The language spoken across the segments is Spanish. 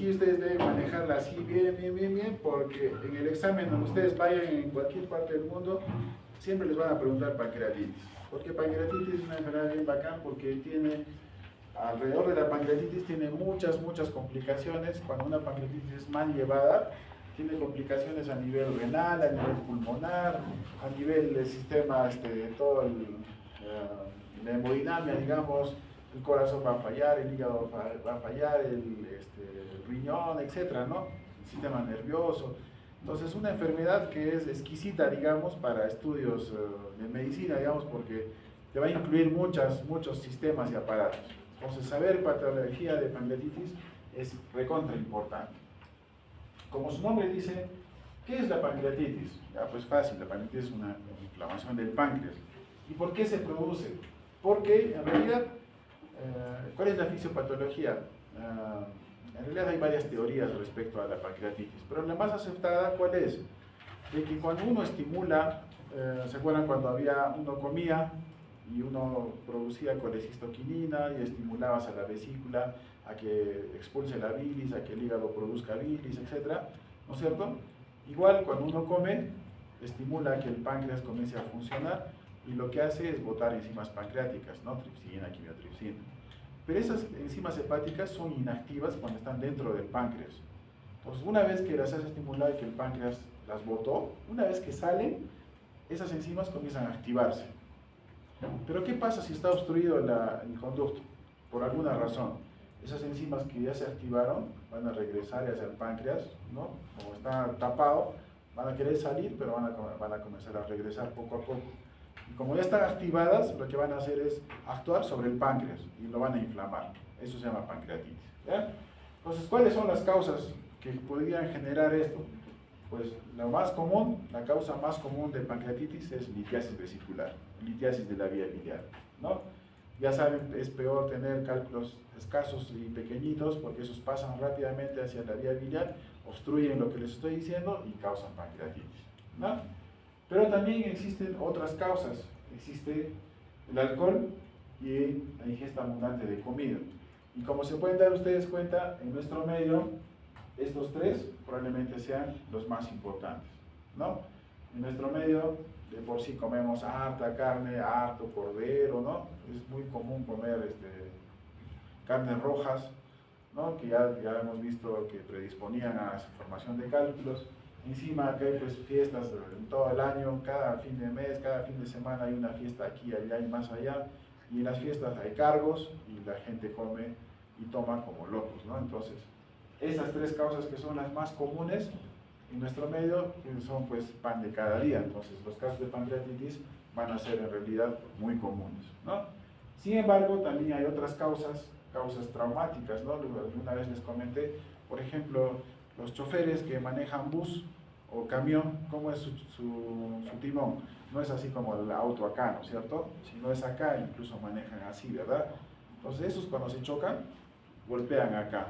Y ustedes deben manejarla así bien, bien, bien, bien, porque en el examen donde ustedes vayan en cualquier parte del mundo, siempre les van a preguntar pancreatitis. Porque pancreatitis es una enfermedad bien bacán porque tiene, alrededor de la pancreatitis tiene muchas complicaciones. Cuando una pancreatitis es mal llevada, tiene complicaciones a nivel renal, a nivel pulmonar, a nivel del sistema, todo la hemodinamia, digamos, el corazón va a fallar, el hígado va a fallar, el riñón, etcétera, ¿no? El sistema nervioso. Entonces, una enfermedad que es exquisita, digamos, para estudios de medicina, digamos, porque te va a incluir muchos sistemas y aparatos. Entonces, saber patología de pancreatitis es recontra importante. Como su nombre dice, ¿qué es la pancreatitis? Ya, pues fácil, la pancreatitis es una inflamación del páncreas. ¿Y por qué se produce? Porque, en realidad, ¿cuál es la fisiopatología? En realidad hay varias teorías respecto a la pancreatitis, pero la más aceptada, ¿cuál es? De que cuando uno estimula, ¿se acuerdan cuando uno comía y uno producía colecistoquinina y estimulabas a la vesícula a que expulse la bilis, a que el hígado produzca bilis, etcétera? ¿No es cierto? Igual cuando uno come, estimula que el páncreas comience a funcionar y lo que hace es botar enzimas pancreáticas, ¿no? Tripsina, quimiotripsina. Pero esas enzimas hepáticas son inactivas cuando están dentro del páncreas. Entonces, una vez que las has estimulado y que el páncreas las botó, una vez que salen, esas enzimas comienzan a activarse. Pero ¿qué pasa si está obstruido el conducto? Por alguna razón. Esas enzimas que ya se activaron van a regresar hacia el páncreas, ¿no? Como está tapado, van a querer salir, pero van a comenzar a regresar poco a poco. Y como ya están activadas, lo que van a hacer es actuar sobre el páncreas y lo van a inflamar. Eso se llama pancreatitis. ¿Ya? Entonces, ¿cuáles son las causas que podrían generar esto? Pues la causa más común de pancreatitis es litiasis vesicular, litiasis de la vía biliar, ¿no? Ya saben, es peor tener cálculos escasos y pequeñitos porque esos pasan rápidamente hacia la vía biliar, obstruyen lo que les estoy diciendo y causan pancreatitis, ¿no? Pero también existen otras causas. Existe el alcohol y la ingesta abundante de comida. Y como se pueden dar ustedes cuenta, en nuestro medio, estos tres probablemente sean los más importantes, ¿no? En nuestro medio, de por sí comemos harta carne, harto cordero, ¿no? Es muy común comer carnes rojas, ¿no? Que ya hemos visto que predisponían a su formación de cálculos. Encima que hay pues fiestas en todo el año, cada fin de mes, cada fin de semana hay una fiesta aquí, allá y más allá, y en las fiestas hay cargos y la gente come y toma como locos, ¿no? Entonces, esas tres causas que son las más comunes en nuestro medio son pues pan de cada día, entonces los casos de pancreatitis van a ser en realidad muy comunes, ¿no? Sin embargo, también hay otras causas traumáticas, ¿no? Alguna vez les comenté, por ejemplo, los choferes que manejan bus o camión, ¿cómo es su timón? No es así como el auto acá, ¿no es cierto? Si no es acá, incluso manejan así, ¿verdad? Entonces esos cuando se chocan, golpean acá.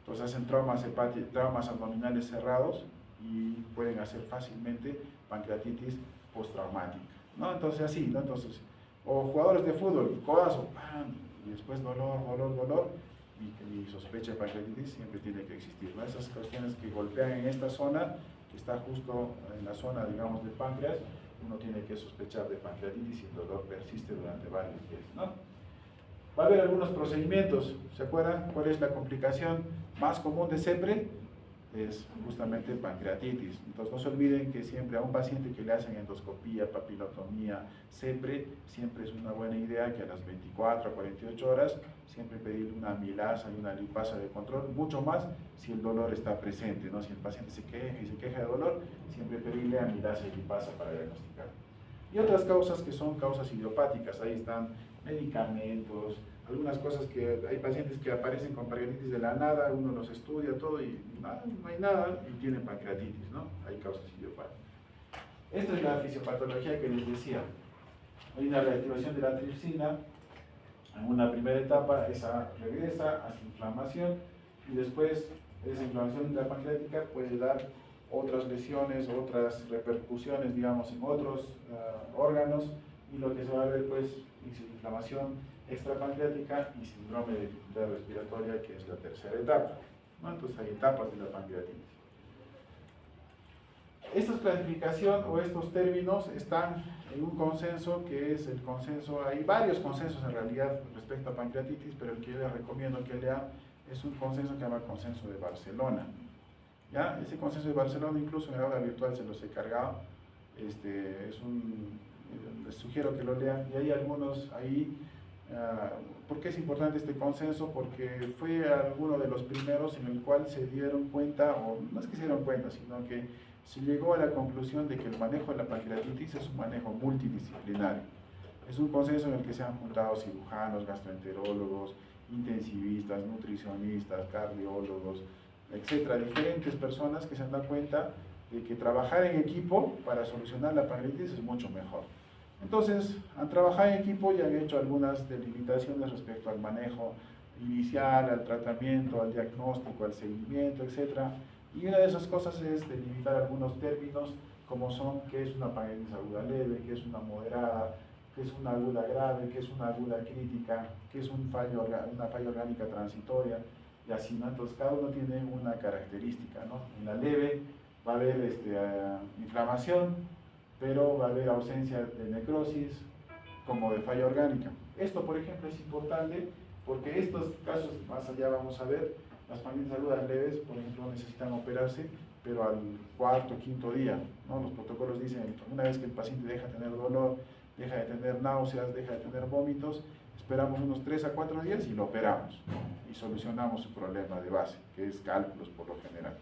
Entonces hacen traumas abdominales cerrados y pueden hacer fácilmente pancreatitis postraumática, ¿no? Entonces así, ¿no? Entonces, o jugadores de fútbol, codazo, ¡pam! Y después dolor, y sospecha de pancreatitis siempre tiene que existir, ¿no? Esas cuestiones que golpean en esta zona, que está justo en la zona, digamos, del páncreas, uno tiene que sospechar de pancreatitis y el dolor persiste durante varios días, ¿no? Va a haber algunos procedimientos, ¿se acuerdan? ¿Cuál es la complicación más común de CEPRE? Es justamente pancreatitis. Entonces no se olviden que siempre a un paciente que le hacen endoscopía, papilotomía, CEPRE, siempre es una buena idea que a las 24 a 48 horas siempre pedir una amilasa y una lipasa de control, mucho más si el dolor está presente, ¿no? Si el paciente se queja de dolor, siempre pedirle amilasa y lipasa para diagnosticar. Y otras causas que son causas idiopáticas, ahí están medicamentos, algunas cosas que hay pacientes que aparecen con pancreatitis de la nada, uno los estudia todo y nada, no hay nada y tienen pancreatitis, ¿no? Hay causas idiopáticas. Esta es la fisiopatología que les decía. Hay una reactivación de la tripsina, en una primera etapa esa regresa, hace inflamación y después esa inflamación intrapancreática puede dar otras lesiones, otras repercusiones, digamos, en otros órganos y lo que se va a ver pues inflamación extrapancreática y síndrome de dificultad respiratoria, que es la tercera etapa. ¿no? Entonces hay etapas de la pancreatitis. Esta clasificación o estos términos están en un consenso que es el consenso, hay varios consensos en realidad respecto a pancreatitis, pero el que yo les recomiendo que lean es un consenso que se llama Consenso de Barcelona. ¿Ya? Ese consenso de Barcelona, incluso en el aula virtual se los he cargado, les sugiero que lo lean, y hay algunos ahí. ¿Por qué es importante este consenso? Porque fue alguno de los primeros en el cual se dieron cuenta, o no es que se dieron cuenta, sino que se llegó a la conclusión de que el manejo de la pancreatitis es un manejo multidisciplinario. Es un consenso en el que se han juntado cirujanos, gastroenterólogos, intensivistas, nutricionistas, cardiólogos, etcétera, diferentes personas que se han dado cuenta de que trabajar en equipo para solucionar la pancreatitis es mucho mejor. Entonces, han trabajado en equipo y han hecho algunas delimitaciones respecto al manejo inicial, al tratamiento, al diagnóstico, al seguimiento, etc. Y una de esas cosas es delimitar algunos términos, como son qué es una pancreatitis aguda leve, qué es una moderada, qué es una aguda grave, qué es una aguda crítica, qué es una falla orgánica transitoria, y así, ¿no? Entonces, cada uno tiene una característica, ¿no? En la leve va a haber inflamación, pero va a haber ausencia de necrosis, como de falla orgánica. Esto, por ejemplo, es importante porque estos casos, más allá vamos a ver, las pancreatitis agudas leves, por ejemplo, necesitan operarse, pero al cuarto, quinto día, ¿no? Los protocolos dicen, una vez que el paciente deja de tener dolor, deja de tener náuseas, deja de tener vómitos, esperamos unos 3 a 4 días y lo operamos, ¿no? Y solucionamos su problema de base, que es cálculos por lo general.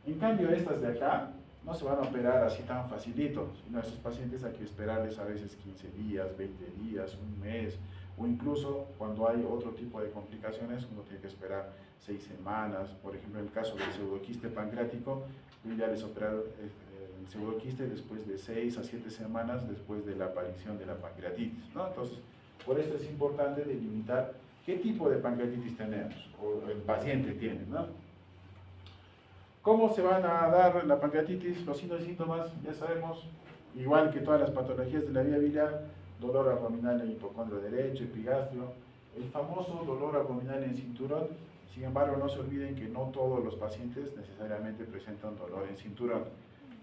En cambio, estas de acá no se van a operar así tan facilito, sino a estos pacientes hay que esperarles a veces 15 días, 20 días, un mes, o incluso cuando hay otro tipo de complicaciones, uno tiene que esperar 6 semanas. Por ejemplo, en el caso del pseudoquiste pancreático, lo ideal es operar el pseudoquiste después de 6 a 7 semanas después de la aparición de la pancreatitis, ¿no? Entonces, por eso es importante delimitar qué tipo de pancreatitis tenemos, o el paciente tiene, ¿no? ¿Cómo se van a dar la pancreatitis? Los signos y síntomas, ya sabemos, igual que todas las patologías de la vía biliar, dolor abdominal en hipocondrio derecho, epigastrio, el famoso dolor abdominal en cinturón. Sin embargo, no se olviden que no todos los pacientes necesariamente presentan dolor en cinturón,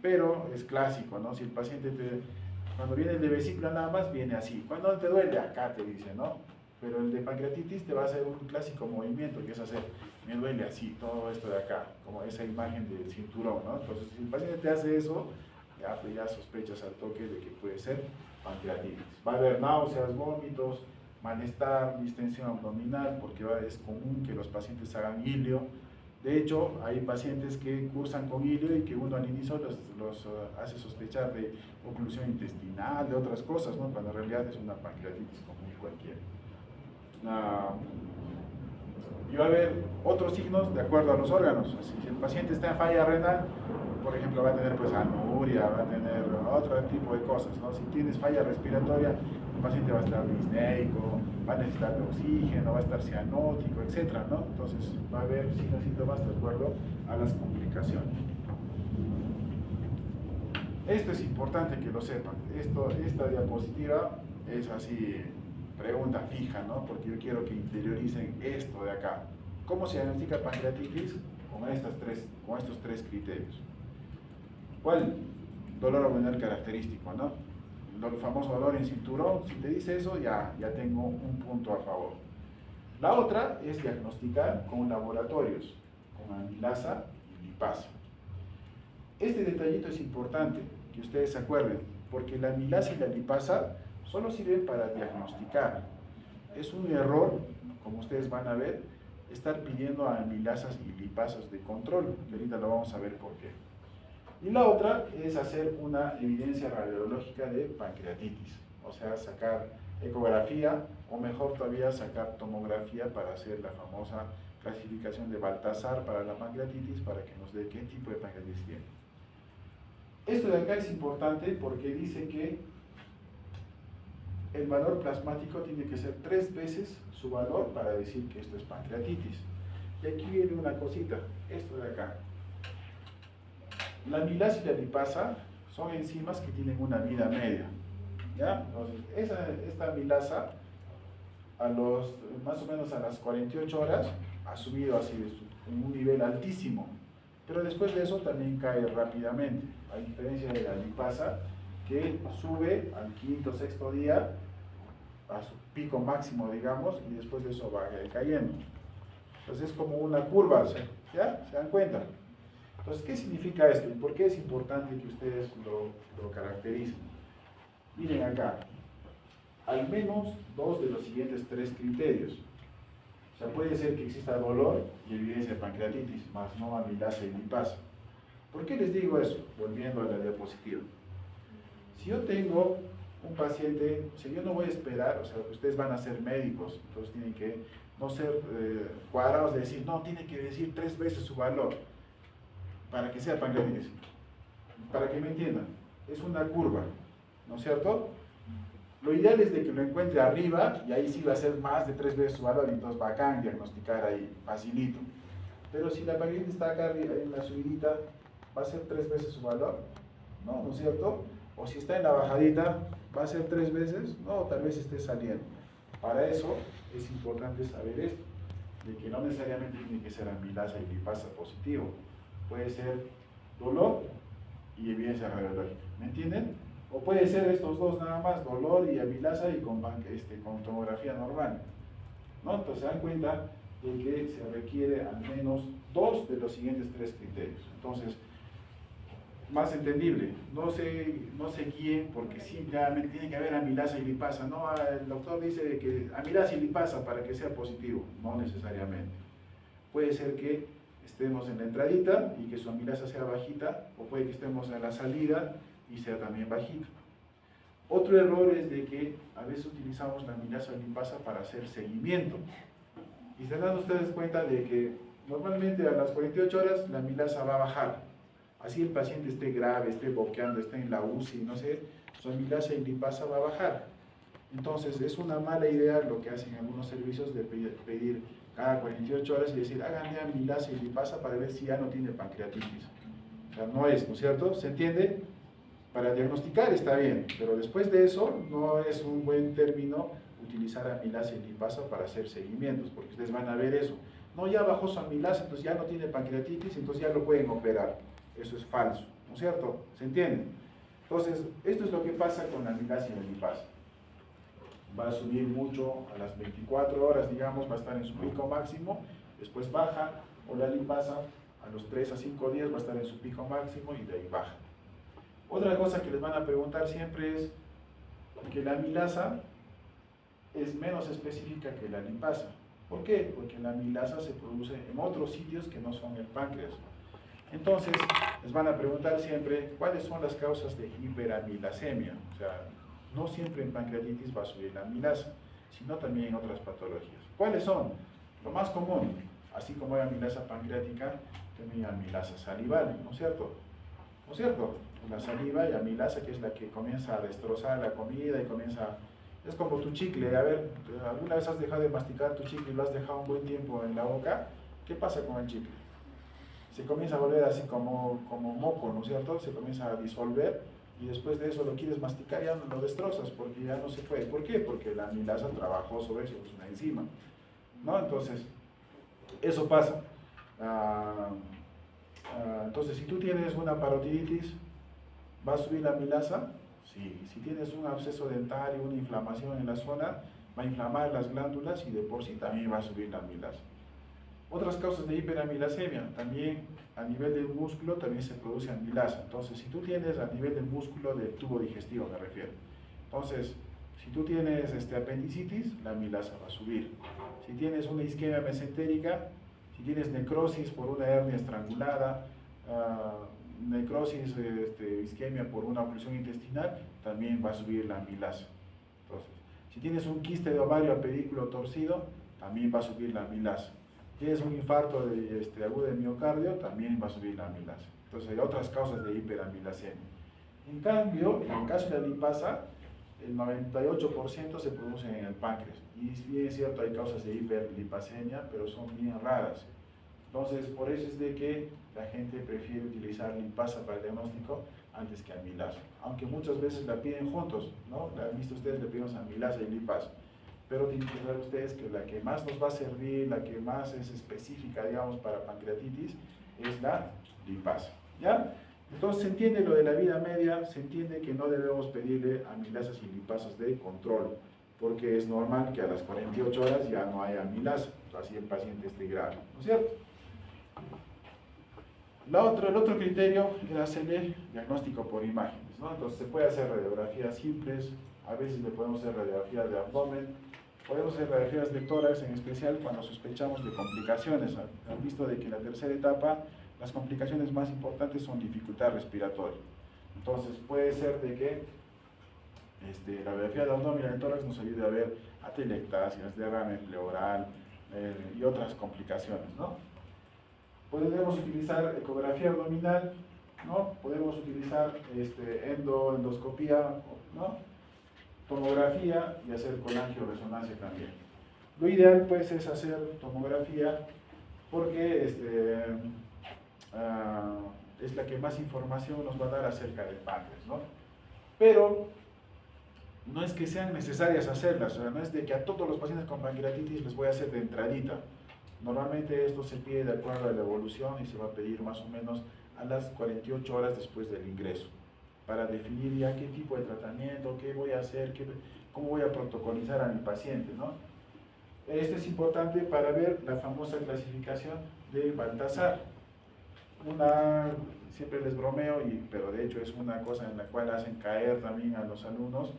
pero es clásico, ¿no? Si el paciente cuando viene el de vesícula nada más, viene así. Cuando te duele, acá te dice, ¿no? Pero el de pancreatitis te va a hacer un clásico movimiento, que es hacer, me duele así, todo esto de acá, como esa imagen del cinturón, ¿no? Entonces, si el paciente te hace eso, ya sospechas al toque de que puede ser pancreatitis. Va a haber náuseas, vómitos, malestar, distensión abdominal, porque es común que los pacientes hagan ilio. De hecho, hay pacientes que cursan con ilio y que uno al inicio los hace sospechar de oclusión intestinal, de otras cosas, ¿no? Cuando en realidad es una pancreatitis común y cualquiera. Y va a haber otros signos de acuerdo a los órganos. Así, si el paciente está en falla renal, por ejemplo, va a tener pues anuria, va a tener otro tipo de cosas, ¿no? Si tienes falla respiratoria, el paciente va a estar disneico, va a necesitar de oxígeno, va a estar cianótico, etcétera, ¿no? Entonces va a haber signos y síntomas de acuerdo a las complicaciones. Esto es importante que lo sepan. Esta diapositiva es así, pregunta fija, ¿no? Porque yo quiero que interioricen esto de acá. ¿Cómo se diagnostica pancreatitis? Con estos tres criterios. ¿Cuál? Dolor abdominal característico, ¿no? El famoso dolor en cinturón. Si te dice eso, ya tengo un punto a favor. La otra es diagnosticar con laboratorios, con amilasa y lipasa. Este detallito es importante que ustedes se acuerden, porque la amilasa y la lipasa solo sirven para diagnosticar. Es un error, como ustedes van a ver, estar pidiendo amilasas y lipasas de control, que ahorita lo vamos a ver por qué. Y la otra es hacer una evidencia radiológica de pancreatitis, o sea, sacar ecografía, o mejor todavía, sacar tomografía para hacer la famosa clasificación de Baltasar para la pancreatitis, para que nos dé qué tipo de pancreatitis tiene. Esto de acá es importante porque dice que el valor plasmático tiene que ser 3 veces su valor para decir que esto es pancreatitis. Y aquí viene una cosita, esto de acá. La amilasa y la lipasa son enzimas que tienen una vida media, ¿ya? Entonces, esta amilasa, más o menos a las 48 horas, ha subido así en un nivel nivel altísimo, pero después de eso también cae rápidamente, a diferencia de la lipasa, que sube al quinto, sexto día, a su pico máximo, digamos, y después de eso va cayendo. Entonces es como una curva, ¿ya? ¿Se dan cuenta? Entonces, ¿qué significa esto? ¿Y por qué es importante que ustedes lo caractericen? Miren acá, al menos dos de los siguientes tres criterios. O sea, puede ser que exista dolor y evidencia de pancreatitis, más no amilasa y lipasa. ¿Por qué les digo eso? Volviendo a la diapositiva. Si yo tengo un paciente, o sea, yo no voy a esperar, o sea, ustedes van a ser médicos, entonces tienen que no ser cuadrados de decir, no, tiene que decir 3 veces su valor para que sea pancreatitis. Para que me entiendan, es una curva, ¿no es cierto? Lo ideal es de que lo encuentre arriba y ahí sí va a ser más de 3 veces su valor y entonces bacán diagnosticar ahí, facilito. Pero si la pancreatitis está acá arriba, en la subidita, ¿va a ser 3 veces su valor? No, ¿no es cierto? O si está en la bajadita, ¿va a ser 3 veces? No, tal vez esté saliendo. Para eso es importante saber esto, de que no necesariamente tiene que ser amilasa y lipasa positivo. Puede ser dolor y evidencia radiológica. ¿Me entienden? O puede ser estos dos nada más, dolor y amilasa y con tomografía normal. ¿No? Entonces se dan cuenta de que se requiere al menos 2 de los siguientes 3 criterios. Entonces, más entendible, no se guíen porque simplemente tiene que haber amilasa y lipasa. No, el doctor dice que amilasa y lipasa para que sea positivo. No necesariamente. Puede ser que estemos en la entradita y que su amilasa sea bajita, o puede que estemos en la salida y sea también bajita. Otro error es de que a veces utilizamos la amilasa y lipasa para hacer seguimiento. Y se dan ustedes cuenta de que normalmente a las 48 horas la amilasa va a bajar. Así el paciente esté grave, esté boqueando, esté en la UCI, no sé, su amilasa y lipasa va a bajar. Entonces es una mala idea lo que hacen algunos servicios de pedir cada 48 horas y decir, háganle amilasa y lipasa para ver si ya no tiene pancreatitis. O sea, no es, ¿no es cierto? ¿Se entiende? Para diagnosticar está bien, pero después de eso no es un buen término utilizar amilasa y lipasa para hacer seguimientos, porque ustedes van a ver eso. No, ya bajó su amilasa, entonces ya no tiene pancreatitis, entonces ya lo pueden operar. Eso es falso, ¿no es cierto? ¿Se entiende? Entonces, esto es lo que pasa con la amilasa y la lipasa. Va a subir mucho a las 24 horas, digamos, va a estar en su pico máximo, después baja, o la lipasa a los 3 a 5 días va a estar en su pico máximo y de ahí baja. Otra cosa que les van a preguntar siempre es que la amilasa es menos específica que la lipasa. ¿Por qué? Porque la amilasa se produce en otros sitios que no son el páncreas. Entonces, les van a preguntar siempre cuáles son las causas de hiperamilasemia. O sea, no siempre en pancreatitis va a subir la amilasa, sino también en otras patologías. ¿Cuáles son? Lo más común, así como hay amilasa pancreática, también hay amilasa salival, ¿no es cierto? ¿No es cierto? La saliva y amilasa, que es la que comienza a destrozar la comida y comienza... Es como tu chicle, a ver, ¿alguna vez has dejado de masticar tu chicle y lo has dejado un buen tiempo en la boca? ¿Qué pasa con el chicle? Se comienza a volver así como moco, ¿no es cierto? Se comienza a disolver y después de eso lo quieres masticar y ya no lo destrozas porque ya no se puede. ¿Por qué? Porque la amilasa trabajó sobre eso, es una enzima, ¿no? Entonces, eso pasa. Entonces, si tú tienes una parotiditis, ¿va a subir la amilasa? Sí. Si tienes un absceso dentario, una inflamación en la zona, va a inflamar las glándulas y de por sí también va a subir la amilasa. Otras causas de hiperamilasemia, también a nivel del músculo también se produce amilasa. Entonces, si tú tienes a nivel del músculo del tubo digestivo, me refiero. Entonces, si tú tienes apendicitis, la amilasa va a subir. Si tienes una isquemia mesentérica, si tienes necrosis por una hernia estrangulada, necrosis, isquemia por una oclusión intestinal, también va a subir la amilasa. Entonces, si tienes un quiste de ovario a pedículo torcido, también va a subir la amilasa. Tienes un infarto agudo de miocardio, también va a subir la amilasa. Entonces hay otras causas de hiperamilasemia. En cambio, en el caso de la lipasa, el 98% se produce en el páncreas. Y bien es cierto, hay causas de hiperlipasemia, pero son bien raras. Entonces, por eso es de que la gente prefiere utilizar lipasa para el diagnóstico antes que amilasa. Aunque muchas veces la piden juntos, ¿no? ¿Han visto ustedes? Le pedimos amilasa y lipasa. pero tienen que saber ustedes que la que más nos va a servir, la que más es específica, digamos, para pancreatitis, es la lipasa, ¿ya? Entonces se entiende lo de la vida media, se entiende que no debemos pedirle amilasas y lipasas de control, porque es normal que a las 48 horas ya no haya amilasa, así el paciente esté grave, ¿no es cierto? El otro criterio era hacerle diagnóstico por imágenes, ¿no? Entonces se puede hacer radiografías simples, a veces le podemos hacer radiografías de abdomen, podemos hacer radiografías de tórax, en especial cuando sospechamos de complicaciones. Han visto de que en la tercera etapa las complicaciones más importantes son dificultad respiratoria. Entonces puede ser de que la radiografía de abdomen y de tórax nos ayude a ver atelectasias, derrame pleural y otras complicaciones, ¿no? Podemos utilizar ecografía abdominal, ¿no? Podemos utilizar endoscopía, ¿no? Tomografía y hacer colangioresonancia también. Lo ideal pues es hacer tomografía porque es la que más información nos va a dar acerca del páncreas, ¿no? Pero no es que sean necesarias hacerlas, o sea, no es de que a todos los pacientes con pancreatitis les voy a hacer de entradita. Normalmente esto se pide de acuerdo a la evolución y se va a pedir más o menos a las 48 horas después del ingreso, para definir ya qué tipo de tratamiento, qué voy a hacer, cómo voy a protocolizar a mi paciente, ¿no? Esto es importante para ver la famosa clasificación de Baltasar. Siempre les bromeo, pero de hecho es una cosa en la cual hacen caer también a los alumnos,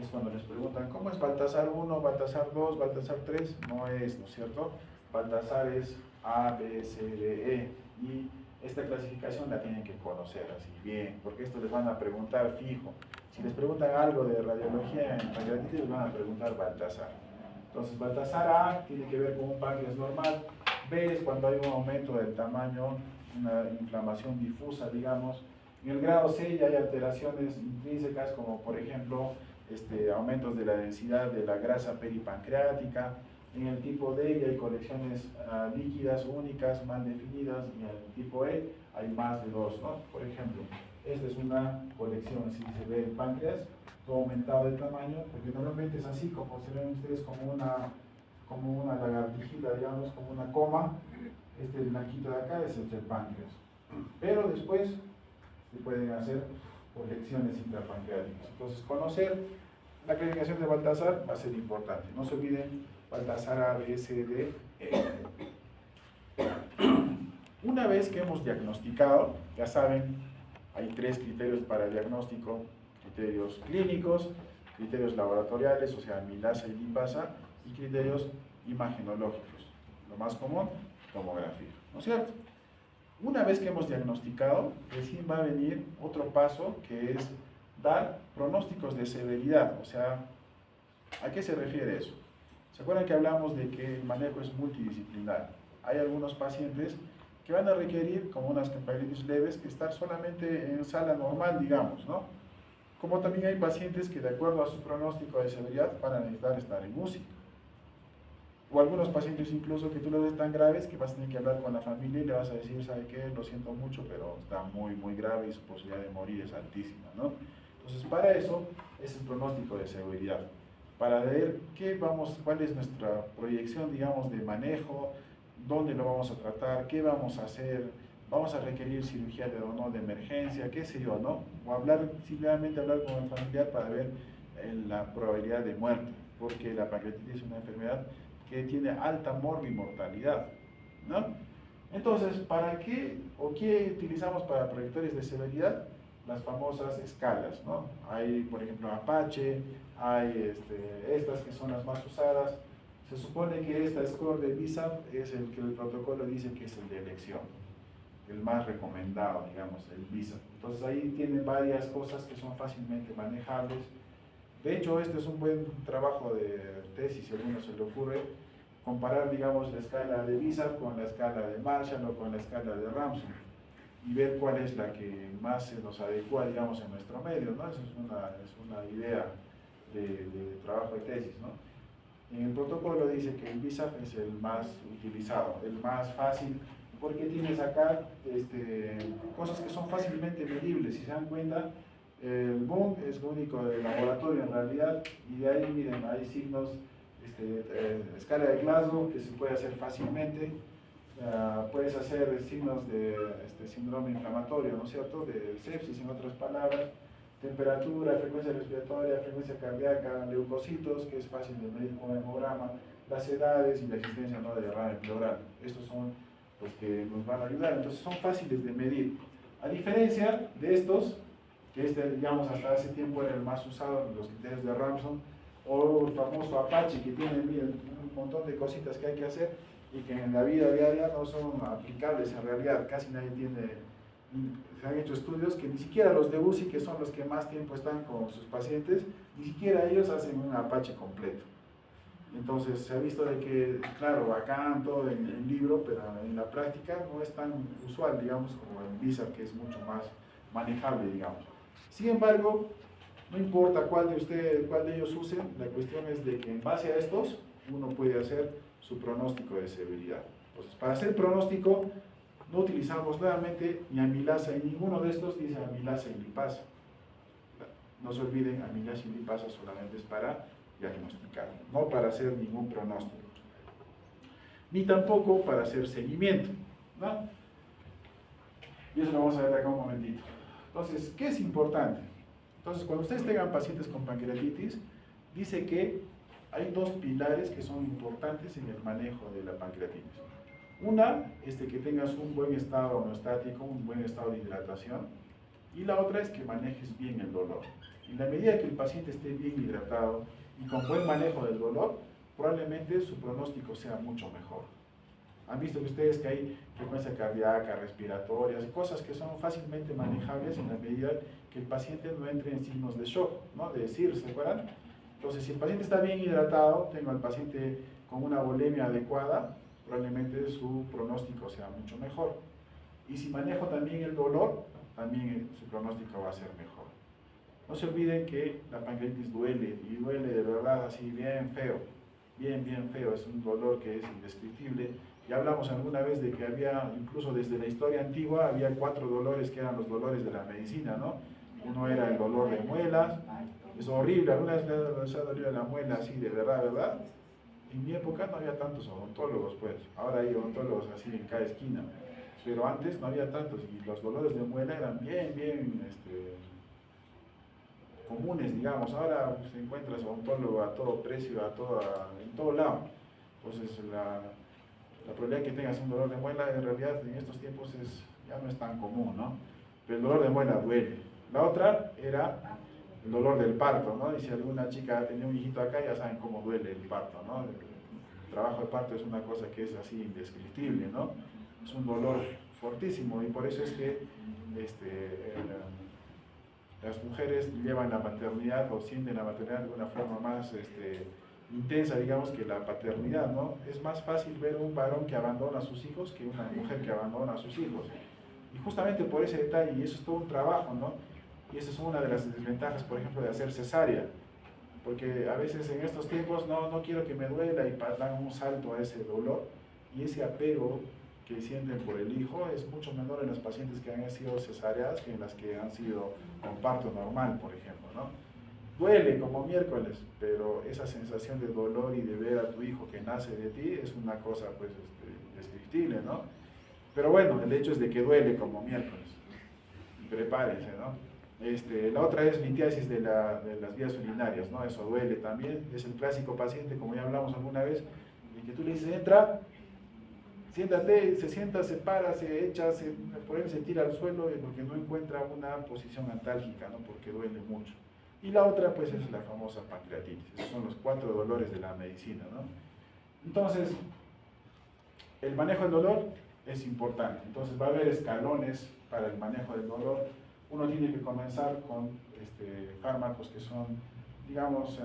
es cuando les preguntan, ¿cómo es Baltasar 1, Baltasar 2, Baltasar 3? No es, ¿no es cierto? Baltasar es A, B, C, D, E, y esta clasificación la tienen que conocer así bien, porque esto les van a preguntar fijo. Si les preguntan algo de radiología en pancreatitis, les van a preguntar Baltasar. Entonces, Baltasar A tiene que ver con un páncreas normal, B es cuando hay un aumento del tamaño, una inflamación difusa, digamos. En el grado C ya hay alteraciones intrínsecas, como por ejemplo, aumentos de la densidad de la grasa peripancreática. En el tipo D ya hay colecciones líquidas únicas, mal definidas, y en el tipo E hay más de dos, ¿no? Por ejemplo, esta es una colección, si se ve el páncreas, todo aumentado de tamaño, porque normalmente es así, como se ven ustedes, como una lagartijita, digamos, como una coma. Este blanquito de acá es el páncreas. Pero después se pueden hacer colecciones intrapancreáticas. Entonces, conocer la clasificación de Baltasar va a ser importante. No se olviden Baltasar A, B, C, D, E. Una vez que hemos diagnosticado, ya saben, hay 3 criterios para el diagnóstico: criterios clínicos, criterios laboratoriales, o sea, amilasa y lipasa, y criterios imagenológicos. Lo más común, tomografía, ¿no es cierto? Una vez que hemos diagnosticado, recién va a venir otro paso, que es dar pronósticos de severidad. O sea, ¿a qué se refiere eso? ¿Se acuerdan que hablamos de que el manejo es multidisciplinar? Hay algunos pacientes que van a requerir, como unas pancreatitis leves, que estar solamente en sala normal, digamos, ¿no? Como también hay pacientes que, de acuerdo a su pronóstico de severidad, van a necesitar estar en UCI. O algunos pacientes incluso que tú los ves tan graves que vas a tener que hablar con la familia y le vas a decir, ¿sabe qué? Lo siento mucho, pero está muy, muy grave y su posibilidad de morir es altísima, ¿no? Entonces, para eso es el pronóstico de seguridad. Para ver cuál es nuestra proyección, digamos, de manejo, dónde lo vamos a tratar, qué vamos a hacer, vamos a requerir cirugía de emergencia, qué sé yo, ¿no? O simplemente hablar con el familiar para ver la probabilidad de muerte, porque la pancreatitis es una enfermedad que tiene alta morbimortalidad, ¿no? Entonces, ¿para qué o qué utilizamos para proyectores de severidad? Las famosas escalas, ¿no? Hay, por ejemplo, Apache, hay estas que son las más usadas. Se supone que esta score de BISAP es el que el protocolo dice que es el de elección, el más recomendado, digamos, el BISAP. Entonces ahí tiene varias cosas que son fácilmente manejables. De hecho, este es un buen trabajo de tesis, si a alguno se le ocurre, comparar, digamos, la escala de BISAP con la escala de Marshall o con la escala de Ramsay, y ver cuál es la que más se nos adecua, digamos, en nuestro medio, ¿no? Esa es una idea de trabajo de tesis, ¿no? En el protocolo dice que el BISAP es el más utilizado, el más fácil, porque tienes acá cosas que son fácilmente medibles. Si se dan cuenta, el BUN es lo único del laboratorio en realidad, y de ahí, miren, hay signos escala de Glasgow, que se puede hacer fácilmente. Puedes hacer signos de síndrome inflamatorio, ¿no es cierto?, de sepsis, en otras palabras, temperatura, frecuencia respiratoria, frecuencia cardíaca, leucocitos, que es fácil de medir con hemograma, las edades y la existencia, ¿no?, de derrame pleural. Estos son los que nos van a ayudar, entonces son fáciles de medir. A diferencia de estos, que digamos, hasta hace tiempo era el más usado, los criterios de Ramsson, o el famoso Apache, que tiene un montón de cositas que hay que hacer y que en la vida diaria no son aplicables en realidad, casi nadie tiene. Se han hecho estudios que ni siquiera los de UCI, que son los que más tiempo están con sus pacientes, ni siquiera ellos hacen un Apache completo. Entonces se ha visto de que, claro, bacán todo en el libro, pero en la práctica no es tan usual, digamos, como en Visa, que es mucho más manejable, digamos. Sin embargo, no importa cuál de ellos usen, la cuestión es de que en base a estos uno puede hacer su pronóstico de severidad. Entonces, para hacer pronóstico no utilizamos nuevamente ni amilasa, y ninguno de estos dice amilasa y lipasa. No se olviden, amilasa y lipasa solamente es para diagnosticar, no para hacer ningún pronóstico, ni tampoco para hacer seguimiento, ¿no? Y eso lo vamos a ver acá un momentito. Entonces, ¿qué es importante? Entonces, cuando ustedes tengan pacientes con pancreatitis, dice que hay dos pilares que son importantes en el manejo de la pancreatitis. Una es que tengas un buen estado homeostático, un buen estado de hidratación, y la otra es que manejes bien el dolor. En la medida que el paciente esté bien hidratado y con buen manejo del dolor, probablemente su pronóstico sea mucho mejor. Han visto que ustedes que hay frecuencia cardíaca, respiratorias, cosas que son fácilmente manejables en la medida que el paciente no entre en signos de shock, ¿no?, de SIR, ¿se acuerdan? Entonces, si el paciente está bien hidratado, tengo al paciente con una volemia adecuada, probablemente su pronóstico sea mucho mejor. Y si manejo también el dolor, también su pronóstico va a ser mejor. No se olviden que la pancreatitis duele, y duele de verdad así bien feo, bien feo, es un dolor que es indescriptible. Ya hablamos alguna vez de que había, incluso desde la historia antigua, había 4 dolores que eran los dolores de la medicina, ¿no? Uno era el dolor de muelas, es horrible, alguna vez les ha dolido la muela así de verdad, ¿verdad? En mi época no había tantos odontólogos, pues, ahora hay odontólogos así en cada esquina, pero antes no había tantos, y los dolores de muela eran bien comunes, digamos. Ahora se encuentra odontólogo a todo precio, en todo lado. Entonces la probabilidad de que tengas un dolor de muela en realidad en estos tiempos ya no es tan común, ¿no? Pero el dolor de muela duele. La otra era el dolor del parto, ¿no? Y si alguna chica tenía un hijito acá, ya saben cómo duele el parto, ¿no? El trabajo de parto es una cosa que es así indescriptible, ¿no? Es un dolor fortísimo, y por eso es que las mujeres llevan la maternidad o sienten la maternidad de una forma más intensa, digamos, que la paternidad, ¿no? Es más fácil ver un varón que abandona a sus hijos que una mujer que abandona a sus hijos. Y justamente por ese detalle, y eso es todo un trabajo, ¿no? Y esa es una de las desventajas, por ejemplo, de hacer cesárea. Porque a veces en estos tiempos no quiero que me duela, y dan un salto a ese dolor, y ese apego que sienten por el hijo es mucho menor en las pacientes que han sido cesáreas que en las que han sido con parto normal, por ejemplo, ¿no? Duele como miércoles, pero esa sensación de dolor y de ver a tu hijo que nace de ti es una cosa, pues, indescriptible, ¿no? Pero bueno, el hecho es de que duele como miércoles. Prepárense, ¿no? La otra es litiasis de las vías urinarias, ¿no? Eso duele también. Es el clásico paciente, como ya hablamos alguna vez, en que tú le dices, entra, siéntate, se sienta, se para, se echa, por él se tira al suelo porque no encuentra una posición antálgica, ¿no? Porque duele mucho. Y la otra, pues, es la famosa pancreatitis. Esos son los 4 dolores de la medicina, ¿no? Entonces, el manejo del dolor es importante. Entonces, va a haber escalones para el manejo del dolor. Uno tiene que comenzar con fármacos que son, digamos,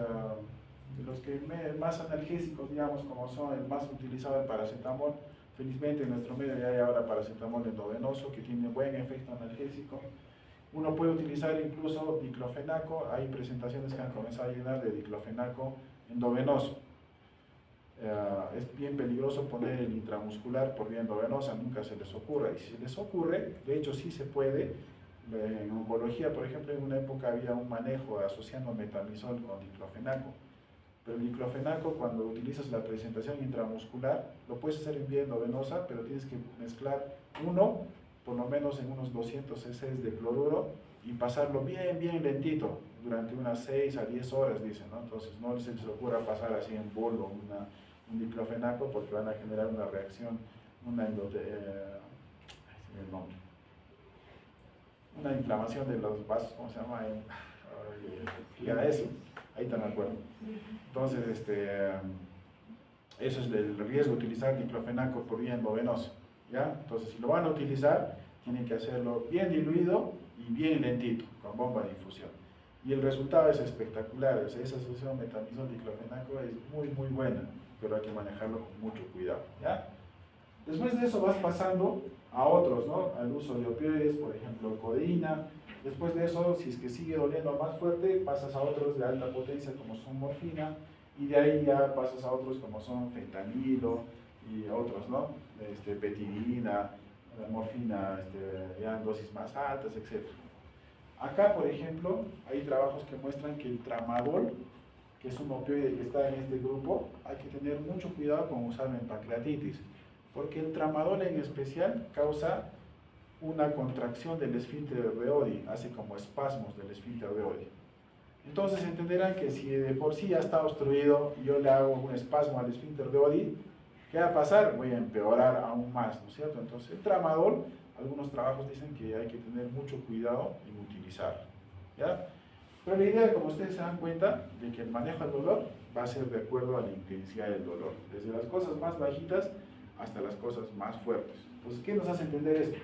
los que más analgésicos, digamos, como son el más utilizado, el paracetamol. Felizmente en nuestro medio ya hay ahora paracetamol endovenoso que tiene buen efecto analgésico. Uno puede utilizar incluso diclofenaco, hay presentaciones que han comenzado a llenar de diclofenaco endovenoso. Es bien peligroso poner el intramuscular por vía endovenosa, nunca se les ocurra. Y si se les ocurre, de hecho sí se puede. En oncología, por ejemplo, en una época había un manejo asociando metamizol con diclofenaco, Pero el diclofenaco, cuando utilizas la presentación intramuscular, lo puedes hacer en vía endovenosa, pero tienes que mezclar uno, por lo menos en unos 200 cc de cloruro, y pasarlo bien, bien lentito, durante unas 6 a 10 horas, dicen, ¿no? Entonces no se les ocurra pasar así en bolo un diclofenaco, porque van a generar una reacción, una inflamación de los vasos, ¿cómo se llama? Ya eso, ahí te me acuerdo. Entonces, eso es el riesgo de utilizar diclofenaco por vía endovenosa, ¿ya? Entonces, si lo van a utilizar, tienen que hacerlo bien diluido y bien lentito, con bomba de infusión. Y el resultado es espectacular, o sea, esa asociación metamizol-diclofenaco es muy, muy buena, pero hay que manejarlo con mucho cuidado, ¿ya? Después de eso vas pasando a otros, ¿no? Al uso de opioides, por ejemplo, codeína. Después de eso, si es que sigue doliendo más fuerte, pasas a otros de alta potencia como son morfina, y de ahí ya pasas a otros como son fentanilo y otros, ¿no? Petidina, morfina, ya en dosis más altas, etc. Acá, por ejemplo, hay trabajos que muestran que el tramadol, que es un opioide que está en este grupo, hay que tener mucho cuidado con usarlo en pancreatitis, porque el tramadol en especial causa una contracción del esfínter de Oddi, hace como espasmos del esfínter de Oddi. Entonces entenderán que si de por sí ya está obstruido y yo le hago un espasmo al esfínter de Oddi, ¿qué va a pasar? Voy a empeorar aún más, ¿no es cierto? Entonces el tramadol, algunos trabajos dicen que hay que tener mucho cuidado en utilizarlo, ¿ya? Pero la idea, como ustedes se dan cuenta, de que el manejo del dolor va a ser de acuerdo a la intensidad del dolor, desde las cosas más bajitas hasta las cosas más fuertes. Entonces, ¿qué nos hace entender esto?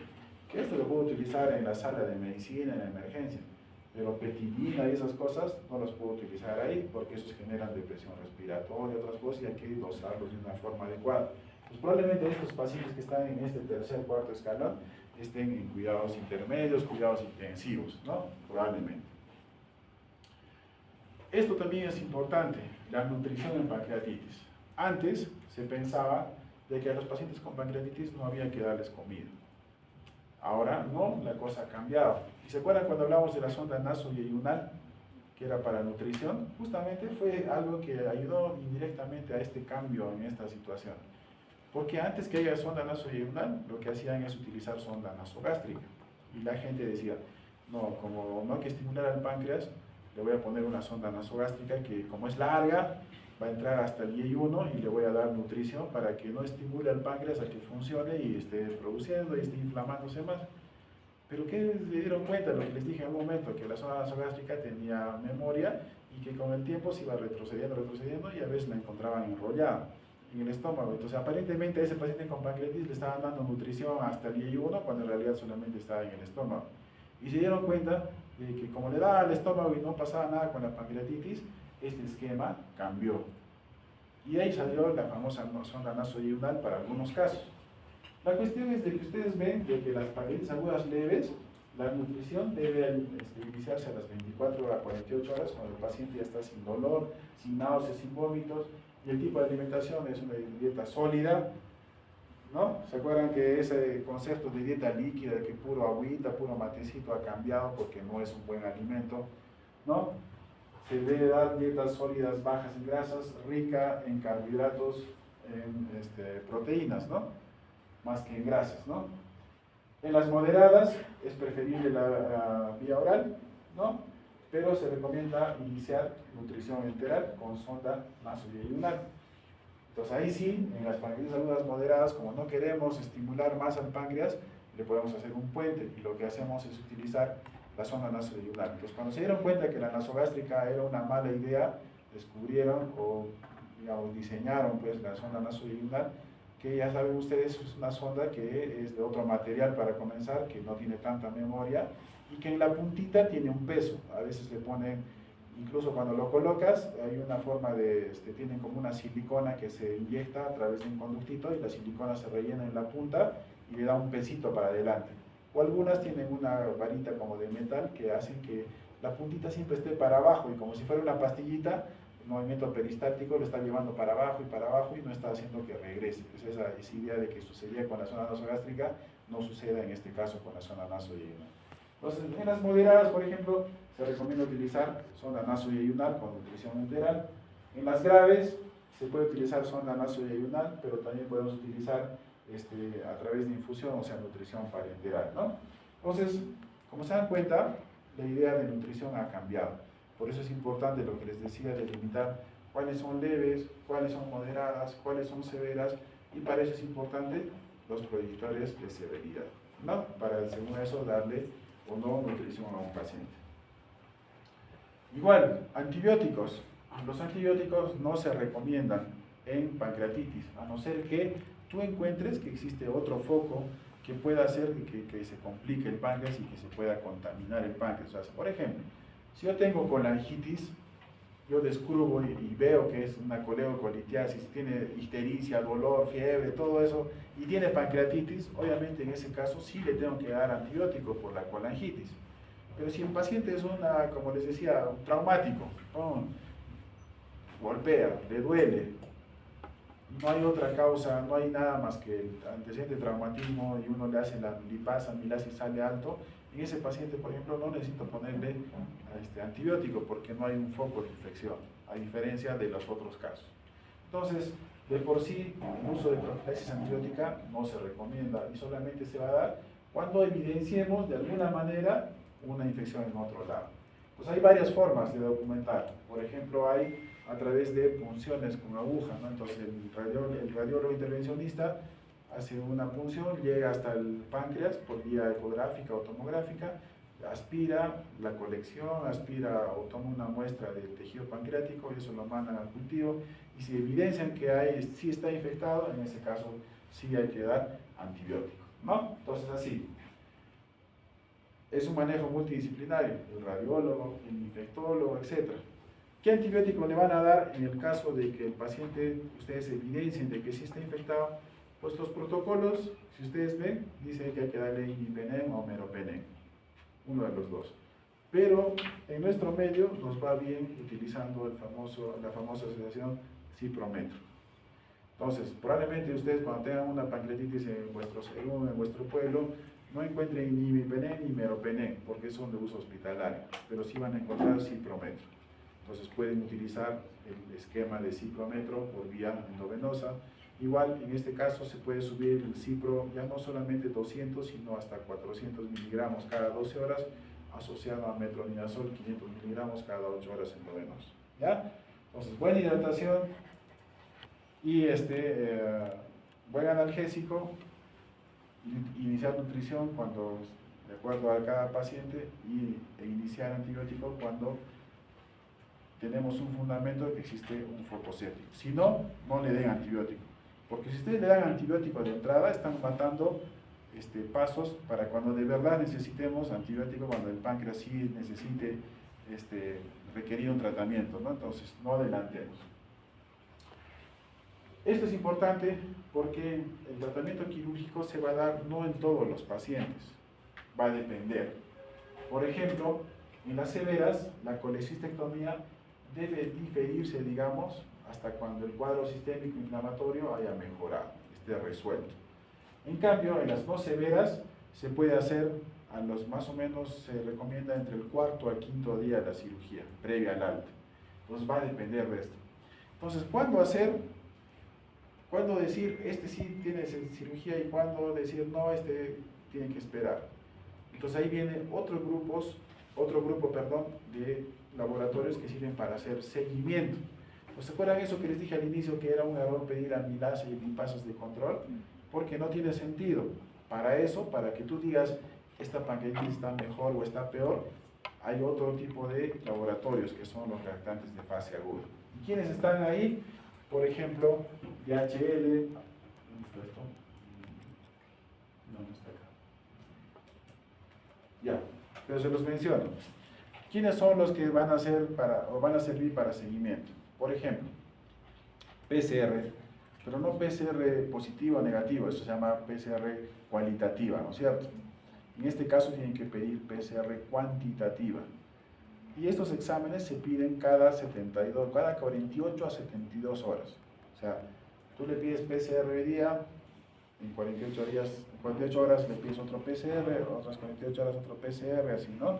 Que esto lo puedo utilizar en la sala de medicina, en la emergencia, pero petidina y esas cosas no las puedo utilizar ahí porque esos generan depresión respiratoria y otras cosas y hay que dosarlos de una forma adecuada. Pues probablemente estos pacientes que están en este tercer o cuarto escalón estén en cuidados intermedios, cuidados intensivos, ¿no? Probablemente. Esto también es importante, la nutrición en pancreatitis. Antes se pensaba de que a los pacientes con pancreatitis no había que darles comida. Ahora no, la cosa ha cambiado. ¿Y se acuerdan cuando hablamos de la sonda nasoyeyunal, que era para nutrición? Justamente fue algo que ayudó indirectamente a este cambio en esta situación. Porque antes que haya sonda nasoyeyunal, lo que hacían es utilizar sonda nasogástrica. Y la gente decía, no, como no hay que estimular al páncreas, le voy a poner una sonda nasogástrica que como es larga, va a entrar hasta el yeyuno y le voy a dar nutrición para que no estimule al páncreas a que funcione y esté produciendo y esté inflamándose más. Pero ¿qué se dieron cuenta? Lo que les dije en un momento, que la sonda nasogástrica tenía memoria y que con el tiempo se iba retrocediendo y a veces la encontraban enrollada en el estómago. Entonces aparentemente a ese paciente con pancreatitis le estaban dando nutrición hasta el yeyuno cuando en realidad solamente estaba en el estómago. Y se dieron cuenta de que como le daba al estómago y no pasaba nada con la pancreatitis, este esquema cambió. Y ahí salió la famosa sonda nasoyeyunal para algunos casos. La cuestión es de que ustedes ven de que las pancreatitis agudas leves, la nutrición debe iniciarse a las 24 a 48 horas cuando el paciente ya está sin dolor, sin náuseas, sin vómitos, y el tipo de alimentación es una dieta sólida, ¿no? ¿Se acuerdan que ese concepto de dieta líquida, de que puro agüita, puro matecito ha cambiado porque no es un buen alimento, ¿no? Se debe dar dietas sólidas, bajas en grasas, rica en carbohidratos, en proteínas, ¿no? Más que en grasas, ¿no? En las moderadas es preferible la vía oral, ¿no? Pero se recomienda iniciar nutrición enteral con sonda nasoyeyunal. Entonces ahí sí, en las pancreatitis agudas moderadas, como no queremos estimular más al páncreas, le podemos hacer un puente y lo que hacemos es utilizar la sonda nasoyeyunal. Entonces cuando se dieron cuenta que la nasogástrica era una mala idea, descubrieron o digamos, diseñaron pues la sonda nasoyeyunal, que ya saben ustedes es una sonda que es de otro material para comenzar, que no tiene tanta memoria y que en la puntita tiene un peso. A veces le ponen, incluso cuando lo colocas, hay una forma de, tienen como una silicona que se inyecta a través de un conductito y la silicona se rellena en la punta y le da un pesito para adelante. O algunas tienen una varita como de metal que hacen que la puntita siempre esté para abajo y como si fuera una pastillita, el movimiento peristáltico lo está llevando para abajo y no está haciendo que regrese. Pues esa idea de que sucedía con la zona nasogástrica no suceda en este caso con la zona nasoyeyunal. Entonces, en las moderadas, por ejemplo, se recomienda utilizar sonda nasoyeyunal con nutrición enteral. En las graves se puede utilizar sonda nasoyeyunal, pero también podemos utilizar a través de infusión, o sea, nutrición parenteral, ¿no? Entonces, como se dan cuenta, la idea de nutrición ha cambiado. Por eso es importante lo que les decía, delimitar cuáles son leves, cuáles son moderadas, cuáles son severas, y para eso es importante los predictores de severidad, ¿no? Para, según eso, darle o no nutrición a un paciente. Igual, antibióticos. Los antibióticos no se recomiendan en pancreatitis, a no ser que tú encuentres que existe otro foco que pueda hacer que se complique el páncreas y que se pueda contaminar el páncreas. O sea, por ejemplo, si yo tengo colangitis, yo descubro y veo que es una coleocolitiasis, tiene ictericia, dolor, fiebre, todo eso, y tiene pancreatitis, obviamente en ese caso sí le tengo que dar antibiótico por la colangitis. Pero si el paciente es como les decía, un traumático, ¿no? Golpea, le duele, no hay otra causa, no hay nada más que el antecedente de traumatismo y uno le hace la lipasa, amilasa y sale alto, en ese paciente, por ejemplo, no necesito ponerle antibiótico porque no hay un foco de infección, a diferencia de los otros casos. Entonces, de por sí, el uso de profilaxis antibiótica no se recomienda y solamente se va a dar cuando evidenciemos de alguna manera una infección en otro lado. Pues hay varias formas de documentar. Por ejemplo, hay a través de punciones con aguja, ¿no? Entonces el radiólogo intervencionista hace una punción, llega hasta el páncreas por vía ecográfica o tomográfica, aspira la colección, aspira o toma una muestra del tejido pancreático y eso lo mandan al cultivo, y si evidencian que sí está infectado, en ese caso sí hay que dar antibiótico, ¿no? Entonces así. Es un manejo multidisciplinario, el radiólogo, el infectólogo, etc. ¿Qué antibiótico le van a dar en el caso de que el paciente, ustedes evidencien de que sí está infectado? Pues los protocolos, si ustedes ven, dicen que hay que darle imipenem o meropenem, uno de los dos. Pero en nuestro medio nos va bien utilizando la famosa asociación ciprometro. Entonces, probablemente ustedes cuando tengan una pancreatitis en vuestro pueblo, no encuentren ni imipenem ni meropenem, porque son de uso hospitalario, pero sí van a encontrar ciprometro. Entonces pueden utilizar el esquema de ciprometro por vía endovenosa. Igual, en este caso se puede subir el cipro ya no solamente 200, sino hasta 400 miligramos cada 12 horas, asociado a metronidazol 500 miligramos cada 8 horas endovenoso. ¿Ya? Entonces, buena hidratación y buen analgésico, iniciar nutrición cuando, de acuerdo a cada paciente, e iniciar antibiótico cuando tenemos un fundamento de que existe un foco séptico. Si no, no le den antibiótico. Porque si ustedes le dan antibiótico de entrada, están matando pasos para cuando de verdad necesitemos antibiótico, cuando el páncreas sí necesite requerir un tratamiento, ¿no? Entonces, no adelantemos. Esto es importante porque el tratamiento quirúrgico se va a dar no en todos los pacientes, va a depender. Por ejemplo, en las severas, la colecistectomía debe diferirse, digamos, hasta cuando el cuadro sistémico inflamatorio haya mejorado, esté resuelto. En cambio, en las no severas se puede hacer, más o menos se recomienda entre el cuarto al quinto día de la cirugía, previa al alta. Entonces va a depender de esto. Entonces, ¿cuándo hacer? ¿Cuándo decir, sí tiene cirugía y cuándo decir, no, tiene que esperar? Entonces ahí viene otro grupo, de laboratorios que sirven para hacer seguimiento. ¿Se acuerdan eso que les dije al inicio, que era un error pedir amilasa y lipasas de control? Porque no tiene sentido. Para eso, para que tú digas, esta pancreatitis está mejor o está peor, hay otro tipo de laboratorios que son los reactantes de fase aguda. ¿Y quiénes están ahí? Por ejemplo, DHL, ¿dónde está esto? No está acá. Ya, pero se los menciono. ¿Quiénes son los que van a servir para seguimiento? Por ejemplo, PCR, pero no PCR positivo o negativo, eso se llama PCR cualitativa, ¿no es cierto? En este caso tienen que pedir PCR cuantitativa. Y estos exámenes se piden cada 48 a 72 horas. O sea, tú le pides PCR hoy día, en 48 horas le pides otro PCR, otras 48 horas otro PCR, así, ¿no?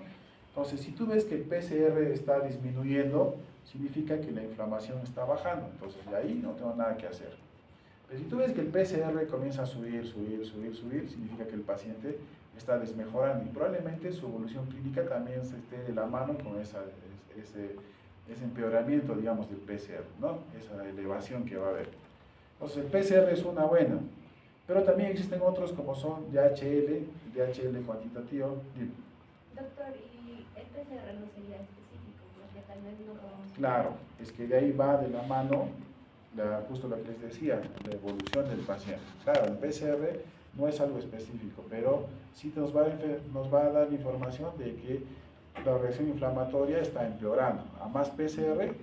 Entonces, si tú ves que el PCR está disminuyendo, significa que la inflamación está bajando. Entonces, de ahí no tengo nada que hacer. Pero si tú ves que el PCR comienza a subir, significa que el paciente está desmejorando y probablemente su evolución clínica también se esté de la mano con ese empeoramiento, digamos, del PCR, ¿no? Esa elevación que va a haber. Entonces, el PCR es una buena, pero también existen otros como son DHL cuantitativo. Doctor, ¿y el PCR no sería específico? Porque tal vez no podemos... Claro, es que de ahí va de la mano justo lo que les decía, la evolución del paciente. Claro, el PCR no es algo específico, pero sí nos va a dar información de que la reacción inflamatoria está empeorando. A más PCR,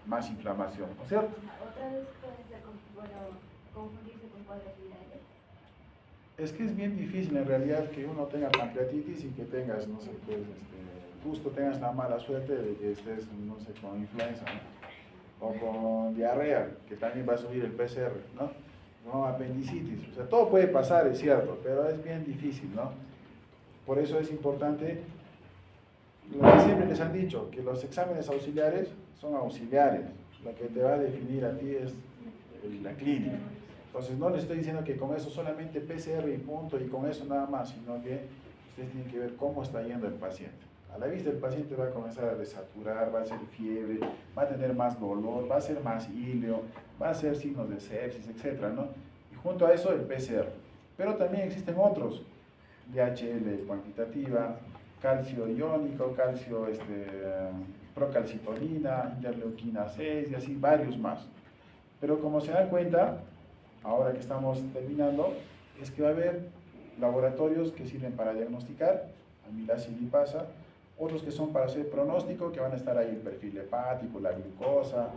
más inflamación, ¿no es cierto? Otra vez puede ser confundirse con cuadros virales. Es que es bien difícil en realidad que uno tenga pancreatitis y que tengas, no sé, pues, justo tengas la mala suerte de que estés, no sé, con influenza, ¿no? O con diarrea, que también va a subir el PCR, ¿no? No, apendicitis, o sea, todo puede pasar, es cierto, pero es bien difícil, ¿no? Por eso es importante, lo que siempre les han dicho, que los exámenes auxiliares son auxiliares, lo que te va a definir a ti es la clínica. Entonces no les estoy diciendo que con eso solamente PCR y punto, y con eso nada más, sino que ustedes tienen que ver cómo está yendo el paciente. A la vista el paciente va a comenzar a desaturar, va a hacer fiebre, va a tener más dolor, va a ser más íleo, va a hacer signos de sepsis, etc., ¿no? Y junto a eso el PCR. Pero también existen otros, DHL cuantitativa, calcio iónico, calcio procalcitonina, interleuquina 6 y así varios más. Pero como se dan cuenta, ahora que estamos terminando, es que va a haber laboratorios que sirven para diagnosticar amilasa y lipasa, otros que son para hacer pronóstico, que van a estar ahí el perfil hepático, la glucosa,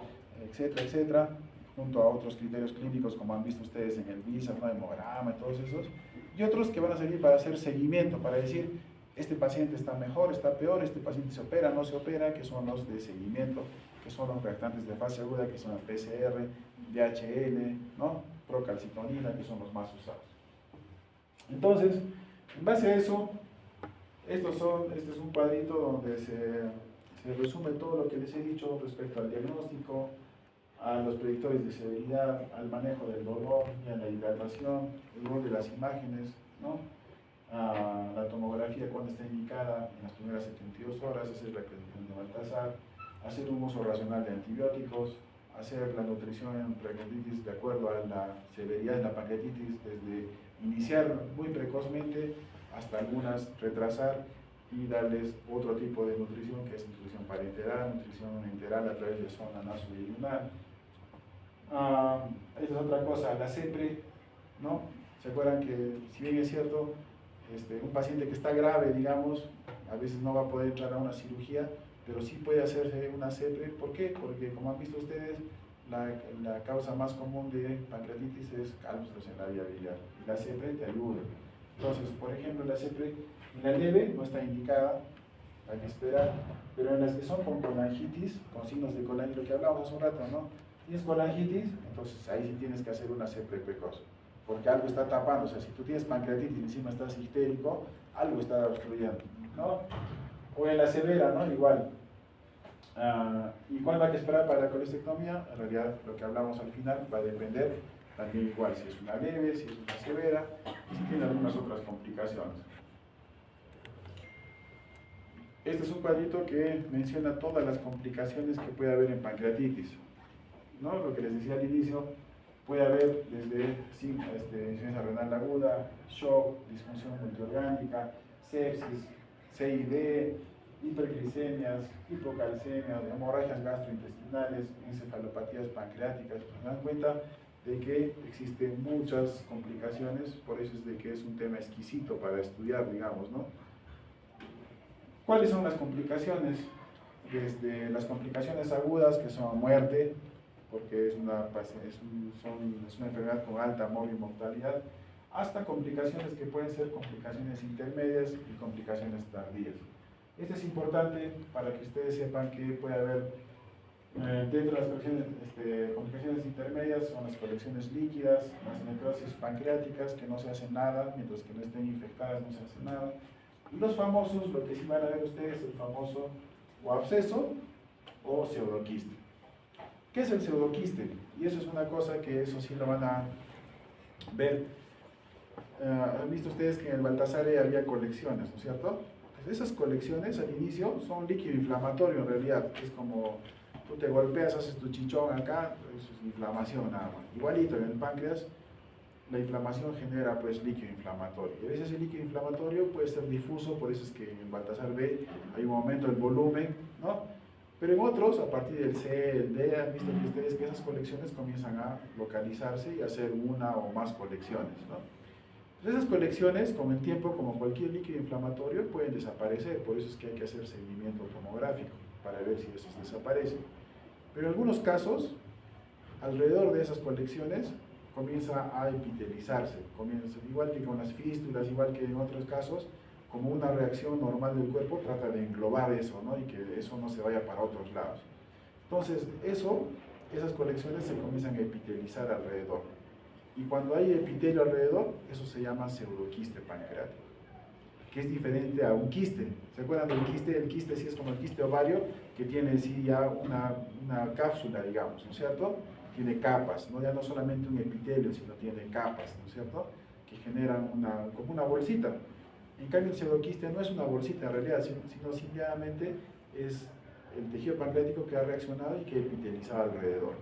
etcétera, etcétera, junto a otros criterios clínicos como han visto ustedes en el VISA, el hemograma y todos esos, y otros que van a servir para hacer seguimiento, para decir, este paciente está mejor, está peor, este paciente se opera, no se opera, que son los de seguimiento, que son los reactantes de fase aguda, que son el PCR, DHL, ¿no? Procalcitonina, que son los más usados. Entonces, en base a eso, este es un cuadrito donde se resume todo lo que les he dicho respecto al diagnóstico, a los predictores de severidad, al manejo del dolor y a la hidratación, el rol de las imágenes, ¿no? A la tomografía cuando está indicada en las primeras 72 horas, hacer la clasificación de Baltasar, hacer un uso racional de antibióticos, hacer la nutrición en pancreatitis de acuerdo a la severidad de la pancreatitis, desde iniciar muy precozmente hasta algunas retrasar y darles otro tipo de nutrición que es nutrición parenteral, nutrición enteral a través de zona nasobiliar. Esta es otra cosa, la CEPRE, ¿no? ¿Se acuerdan que si bien es cierto, un paciente que está grave, digamos, a veces no va a poder entrar a una cirugía, pero sí puede hacerse una CEPRE? ¿Por qué? Porque como han visto ustedes, la causa más común de pancreatitis es cálculos en la vía biliar y la CEPRE te ayuda. Entonces, por ejemplo, la CEPRE en la leve no está indicada, hay que esperar, pero en las que son con colangitis, con signos de colangitis, lo que hablábamos hace un rato, ¿no? Tienes colangitis, entonces ahí sí tienes que hacer una CEPRE precoz, porque algo está tapando. O sea, si tú tienes pancreatitis y encima estás histérico, algo está obstruyendo, ¿no? O en la severa, ¿no? Igual. ¿Y cuándo hay que esperar para la colestectomía? En realidad, lo que hablamos al final va a depender también igual si es una leve, si es una severa y si tiene algunas otras complicaciones. Este es un cuadrito que menciona todas las complicaciones que puede haber en pancreatitis, ¿no? Lo que les decía al inicio, puede haber desde insuficiencia renal aguda, shock, disfunción multiorgánica, sepsis, CID, hiperglicemias, hipocalcemias, hemorragias gastrointestinales, encefalopatías pancreáticas. Se dan cuenta de que existen muchas complicaciones, por eso es de que es un tema exquisito para estudiar, digamos, ¿no? ¿Cuáles son las complicaciones? Desde las complicaciones agudas, que son muerte, porque es una enfermedad con alta mortalidad, hasta complicaciones que pueden ser complicaciones intermedias y complicaciones tardías. Esto es importante para que ustedes sepan que puede haber dentro de las complicaciones intermedias son las colecciones líquidas, las necrosis pancreáticas que no se hacen nada, mientras que no estén infectadas no se hace nada, Y los famosos, lo que sí van a ver ustedes, el famoso o absceso o pseudoquiste. ¿Qué es el pseudoquiste? Y eso es una cosa que eso sí lo van a ver. Han visto ustedes que en el Baltasare había colecciones, ¿no es cierto? Pues esas colecciones al inicio son líquido inflamatorio en realidad, es como tú te golpeas, haces tu chichón acá, eso es inflamación nada más. Igualito en el páncreas, la inflamación genera pues líquido inflamatorio. Y a veces el líquido inflamatorio puede ser difuso, por eso es que en el Baltasar B hay un aumento del volumen, ¿no? Pero en otros, a partir del C, el D, han visto que ustedes que esas colecciones comienzan a localizarse y a hacer una o más colecciones, ¿no? Entonces esas colecciones, con el tiempo, como cualquier líquido inflamatorio, pueden desaparecer, por eso es que hay que hacer seguimiento tomográfico para ver si esos desaparecen. Pero en algunos casos, alrededor de esas colecciones, comienza a epitelizarse, comienza, igual que con las fístulas, igual que en otros casos, como una reacción normal del cuerpo, trata de englobar eso, ¿no? Y que eso no se vaya para otros lados. Entonces, esas colecciones se comienzan a epitelizar alrededor. Y cuando hay epitelio alrededor, eso se llama pseudoquiste pancreático, que es diferente a un quiste. ¿Se acuerdan del quiste? El quiste sí es como el quiste ovario, que tiene sí ya una cápsula, digamos, ¿no es cierto? Tiene capas, ¿no? Ya no solamente un epitelio, sino tiene capas, ¿no es cierto? Que generan como una bolsita. En cambio, el pseudoquiste no es una bolsita en realidad, sino simplemente es el tejido pancreático que ha reaccionado y que epiteliza alrededor.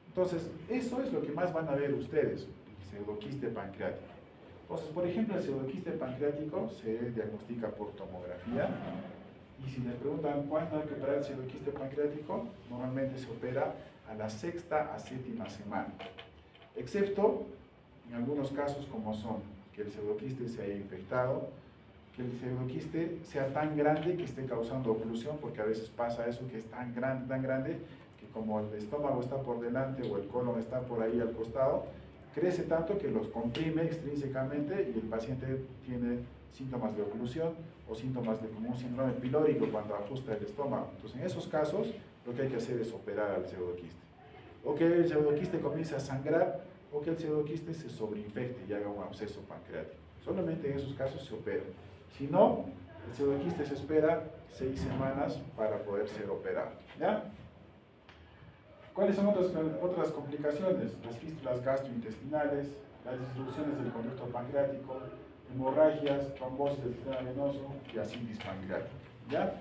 Entonces, eso es lo que más van a ver ustedes, el pseudoquiste pancreático. Entonces, por ejemplo, el pseudoquiste pancreático se diagnostica por tomografía. Y si les preguntan cuándo hay que operar el pseudoquiste pancreático, normalmente se opera a la 6ª a 7ª semana. Excepto en algunos casos como son que el pseudoquiste se haya infectado, que el pseudoquiste sea tan grande que esté causando oclusión, porque a veces pasa eso, que es tan grande, que como el estómago está por delante o el colon está por ahí al costado, crece tanto que los comprime extrínsecamente y el paciente tiene síntomas de oclusión o síntomas de como un síndrome pilórico cuando ajusta el estómago. Entonces, en esos casos, lo que hay que hacer es operar al pseudoquiste. O que el pseudoquiste comience a sangrar, o que el pseudoquiste se sobreinfecte y haga un absceso pancreático. Solamente en esos casos se opera. Si no, el pseudoquiste se espera 6 semanas para poder ser operado. ¿Ya? ¿Cuáles son otras complicaciones? Las fístulas gastrointestinales, las disrupciones del conducto pancreático, hemorragias, trombosis del sistema venoso y ascitis pancreática. ¿Ya?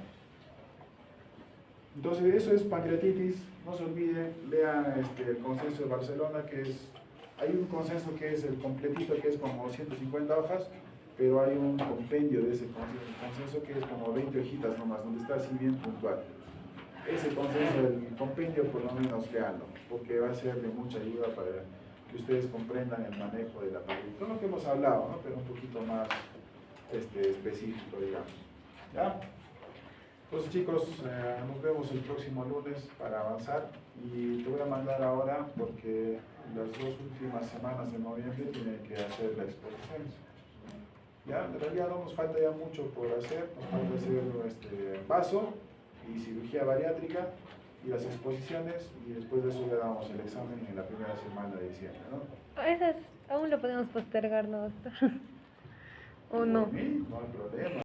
Entonces, eso es pancreatitis. No se olviden, lean el consenso de Barcelona, que es, hay un consenso que es el completito, que es como 150 hojas, pero hay un compendio de ese consenso que es como 20 hojitas nomás, donde está así bien puntual. Ese consenso del compendio, por lo menos leanlo, porque va a ser de mucha ayuda para que ustedes comprendan el manejo de la pancreatitis. Todo lo que hemos hablado, ¿no? Pero un poquito más específico, digamos. ¿Ya? Entonces, chicos, nos vemos el próximo lunes para avanzar y te voy a mandar ahora porque las 2 últimas semanas de noviembre tienen que hacer la exposición. Ya, en realidad no nos falta ya mucho por hacer, nos falta hacer vaso y cirugía bariátrica y las exposiciones y después de eso le damos el examen en la primera semana de diciembre, ¿no? Esas aún lo podemos postergar, ¿no, doctor? ¿O no? Por mí, no hay problema.